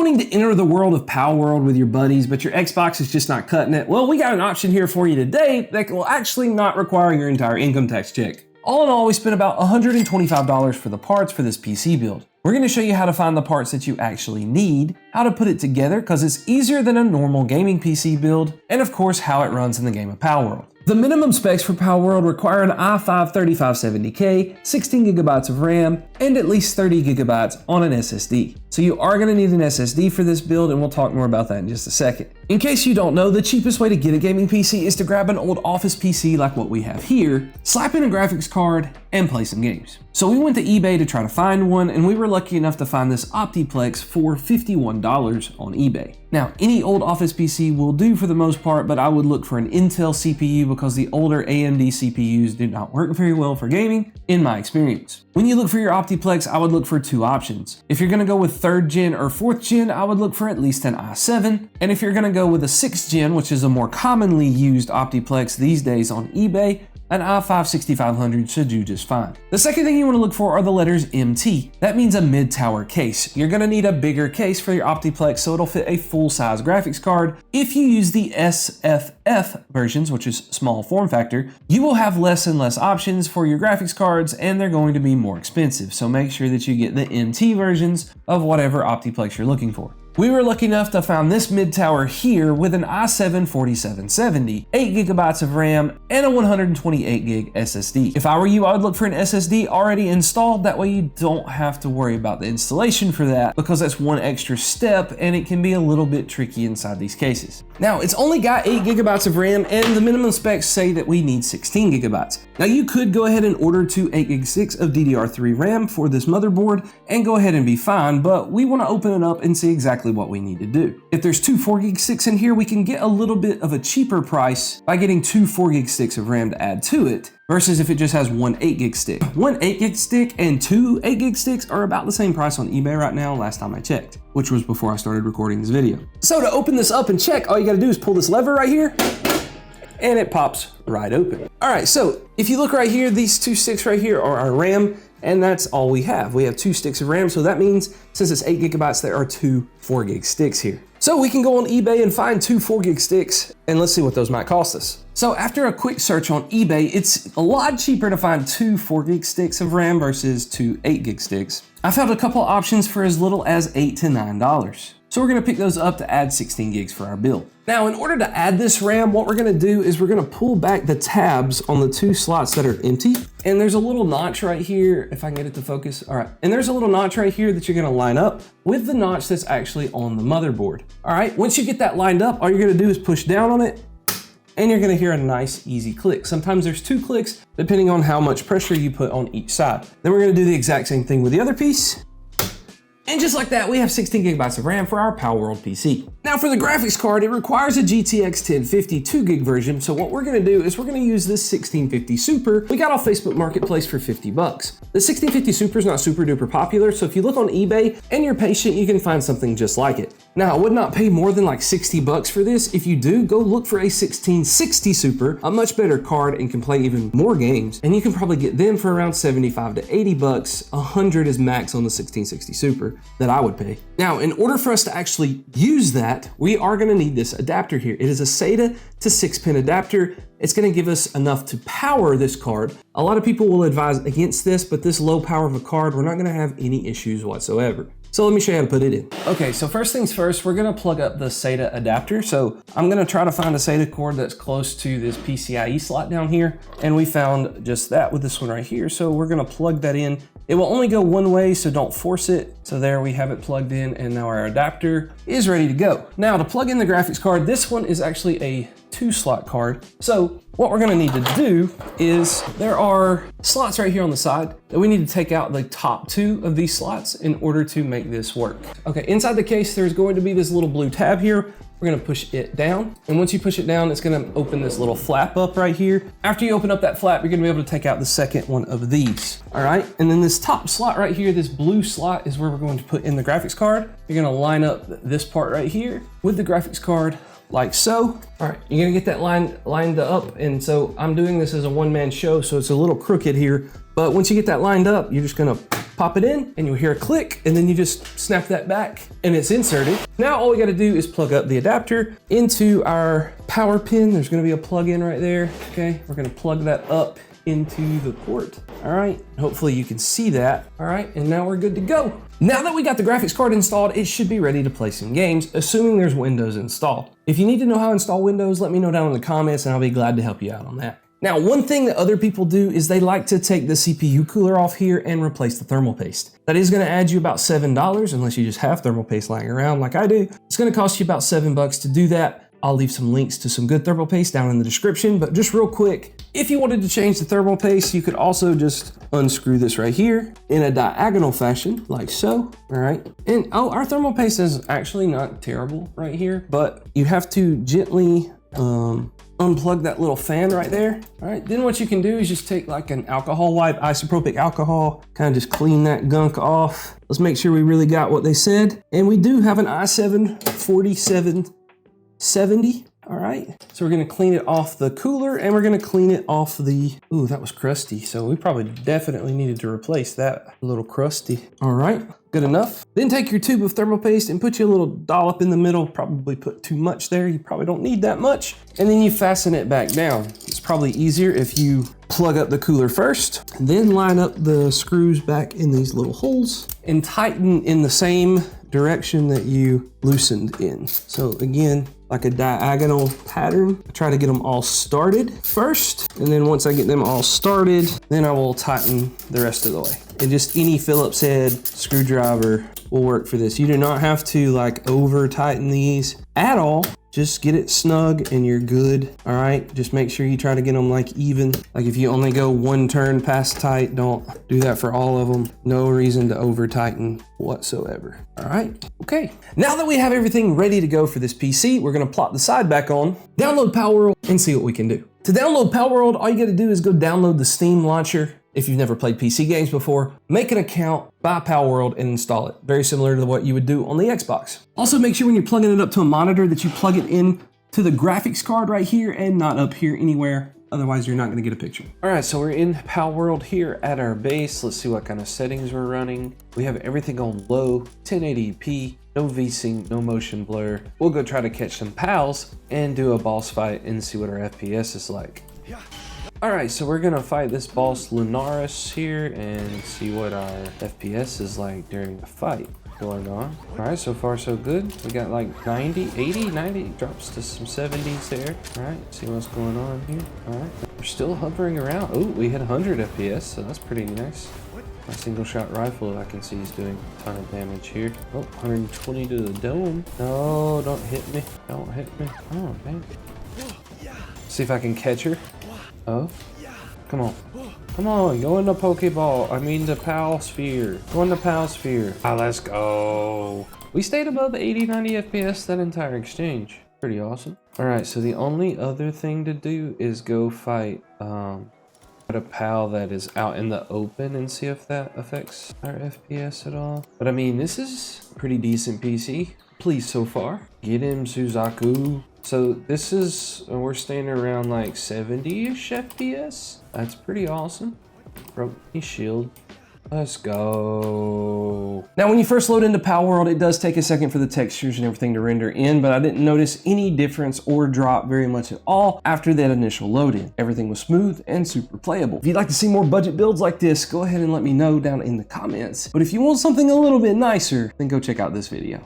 wanting to enter the world of Palworld with your buddies, but your Xbox is just not cutting it? Well, we got an option here for you today that will actually not require your entire income tax check. All in all, we spent about $125 for the parts for this PC build. We're going to show you how to find the parts that you actually need, how to put it together because it's easier than a normal gaming PC build, and of course how it runs in the game of Palworld. The minimum specs for Palworld require an i5-3570K, 16 gigabytes of RAM, and at least 30 gigabytes on an SSD. So you are going to need an SSD for this build, and we'll talk more about that in just a second. In case you don't know, the cheapest way to get a gaming PC is to grab an old office PC like what we have here, slap in a graphics card, and play some games. So we went to eBay to try to find one, and we were lucky enough to find this Optiplex for $51 on eBay. Now, any old office PC will do for the most part, but I would look for an Intel CPU because the older AMD CPUs do not work very well for gaming, in my experience. When you look for your Optiplex, I would look for two options. If you're gonna go with 3rd gen or 4th gen, I would look for at least an i7. And if you're gonna go with a 6th gen, which is a more commonly used Optiplex these days on eBay, an i5-6500 should do just fine. The second thing you want to look for are the letters MT. That means a mid-tower case. You're going to need a bigger case for your Optiplex so it'll fit a full-size graphics card. If you use the SFF versions, which is small form factor, you will have less and less options for your graphics cards and they're going to be more expensive. So make sure that you get the MT versions of whatever Optiplex you're looking for. We were lucky enough to find this mid-tower here with an i7-4770, 8 gigabytes of RAM, and a 128 gig SSD. If I were you, I would look for an SSD already installed. That way you don't have to worry about the installation for that because that's one extra step and it can be a little bit tricky inside these cases. Now, it's only got 8 gigabytes of RAM and the minimum specs say that we need 16 gigabytes. Now, you could go ahead and order 2 8GB6 of DDR3 RAM for this motherboard and go ahead and be fine, but we want to open it up and see exactly what we need to do. If there's 2 4GB6 in here, we can get a little bit of a cheaper price by getting 2 4GB6 of RAM to add to it, versus if it just has 1 8GB stick. 1 8GB stick and 2 8GB sticks are about the same price on eBay right now last time I checked, which was before I started recording this video. So to open this up and check, all you gotta do is pull this lever right here, and it pops right open. All right, so if you look right here, these 2 sticks right here are our RAM, and that's all we have. We have 2 sticks of RAM, so that means since it's 8 gigabytes, there are 2 4GB sticks here. So we can go on eBay and find 2 4GB sticks, and let's see what those might cost us. So after a quick search on eBay, it's a lot cheaper to find 2 4GB sticks of RAM versus 2 8GB sticks. I found a couple options for as little as $8 to $9. So we're gonna pick those up to add 16 gigs for our build. Now, in order to add this RAM, what we're gonna do is we're gonna pull back the tabs on the 2 slots that are empty. And there's a little notch right here, if I can get it to focus. All right, and there's a little notch right here that you're gonna line up with the notch that's actually on the motherboard. All right, once you get that lined up, all you're gonna do is push down on it, and you're gonna hear a nice, easy click. Sometimes there's 2 clicks, depending on how much pressure you put on each side. Then we're gonna do the exact same thing with the other piece. And just like that, we have 16 gigabytes of RAM for our Palworld PC. Now for the graphics card, it requires a GTX 1050 2 gig version. So what we're gonna do is we're gonna use this 1650 Super we got off Facebook Marketplace for 50 bucks. The 1650 Super is not super duper popular. So if you look on eBay and you're patient, you can find something just like it. Now I would not pay more than like 60 bucks for this. If you do, go look for a 1660 Super, a much better card and can play even more games. And you can probably get them for around 75 to 80 bucks. 100 is max on the 1660 Super that I would pay. Now, in order for us to actually use that, we are gonna need this adapter here. It is a SATA to 6-pin adapter. It's gonna give us enough to power this card. A lot of people will advise against this, but this low power of a card, we're not gonna have any issues whatsoever. So let me show you how to put it in. Okay, so first things first, we're gonna plug up the SATA adapter. So I'm gonna try to find a SATA cord that's close to this PCIe slot down here. And we found just that with this one right here. So we're gonna plug that in. It will only go one way, so don't force it. So there we have it plugged in, and now our adapter is ready to go. Now to plug in the graphics card, this one is actually a 2-slot card. So what we're gonna need to do is there are slots right here on the side that we need to take out the top 2 of these slots in order to make this work. Okay, inside the case, there's going to be this little blue tab here. We're gonna push it down. And once you push it down, it's gonna open this little flap up right here. After you open up that flap, you're gonna be able to take out the second one of these. All right, and then this top slot right here, this blue slot is where we're going to put in the graphics card. You're gonna line up this part right here with the graphics card like so. All right, you're gonna get that lined up. And so I'm doing this as a one-man show, so it's a little crooked here. But once you get that lined up, you're just gonna pop it in and you'll hear a click, and then you just snap that back and it's inserted. Now all we gotta do is plug up the adapter into our power pin. There's gonna be a plug-in right there, okay? We're gonna plug that up into the port. All right, hopefully you can see that. All right, and now we're good to go. Now that we got the graphics card installed, it should be ready to play some games, assuming there's Windows installed. If you need to know how to install Windows, let me know down in the comments and I'll be glad to help you out on that. Now, one thing that other people do is they like to take the CPU cooler off here and replace the thermal paste. That is gonna add you about $7, unless you just have thermal paste lying around like I do. It's gonna cost you about $7 to do that. I'll leave some links to some good thermal paste down in the description, but just real quick, if you wanted to change the thermal paste, you could also just unscrew this right here in a diagonal fashion, like so, all right? And oh, our thermal paste is actually not terrible right here, but you have to gently unplug that little fan right there. All right, then what you can do is just take like an alcohol wipe, isopropyl alcohol, kind of just clean that gunk off. Let's make sure we really got what they said. And we do have an i7 4770. All right, so we're gonna clean it off the cooler and we're gonna clean it off the, ooh, that was crusty. So we probably definitely needed to replace that little crusty. All right, good enough. Then take your tube of thermal paste and put you a little dollop in the middle. Probably put too much there. You probably don't need that much. And then you fasten it back down. It's probably easier if you plug up the cooler first, and then line up the screws back in these little holes and tighten in the same direction that you loosened in. So again, like a diagonal pattern. I try to get them all started first, and then once I get them all started, then I will tighten the rest of the way. And just any Phillips head screwdriver will work for this. You do not have to like over tighten these at all. Just get it snug and you're good. All right, just make sure you try to get them like even. Like if you only go one turn past tight, don't do that for all of them. No reason to over tighten whatsoever. All right, okay. Now that we have everything ready to go for this PC, we're gonna plop the side back on, download Palworld and see what we can do. To download Palworld, all you gotta do is go download the Steam launcher. If you've never played PC games before, make an account, buy Palworld, and install it. Very similar to what you would do on the Xbox. Also, make sure when you're plugging it up to a monitor that you plug it in to the graphics card right here and not up here anywhere. Otherwise, you're not gonna get a picture. All right, so we're in Palworld here at our base. Let's see what kind of settings we're running. We have everything on low, 1080p, no VSync, no motion blur. We'll go try to catch some pals and do a boss fight and see what our FPS is like. All right, so we're gonna fight this boss Lunaris here and see what our FPS is like during the fight going on. All right, so far so good. We got like 90, 80, 90, drops to some 70s there. All right, see what's going on here. All right, we're still hovering around. Oh, we hit 100 FPS, so that's pretty nice. My single shot rifle, I can see is doing a ton of damage here. Oh, 120 to the dome. No, don't hit me. Don't hit me. Oh, man. See if I can catch her. Oh, come on. Come on, go in the Pokeball. I mean the Pal Sphere. Go in the Pal Sphere. Ah, let's go. We stayed above 80, 90 FPS that entire exchange. Pretty awesome. All right, so the only other thing to do is go fight a pal that is out in the open and see if that affects our FPS at all. But I mean, this is pretty decent PC. Please so far. Get him, Suzaku. So this is, we're staying around like 70-ish FPS. That's pretty awesome. Broke me shield. Let's go. Now, when you first load into Palworld, it does take a second for the textures and everything to render in, but I didn't notice any difference or drop very much at all after that initial load in. Everything was smooth and super playable. If you'd like to see more budget builds like this, go ahead and let me know down in the comments. But if you want something a little bit nicer, then go check out this video.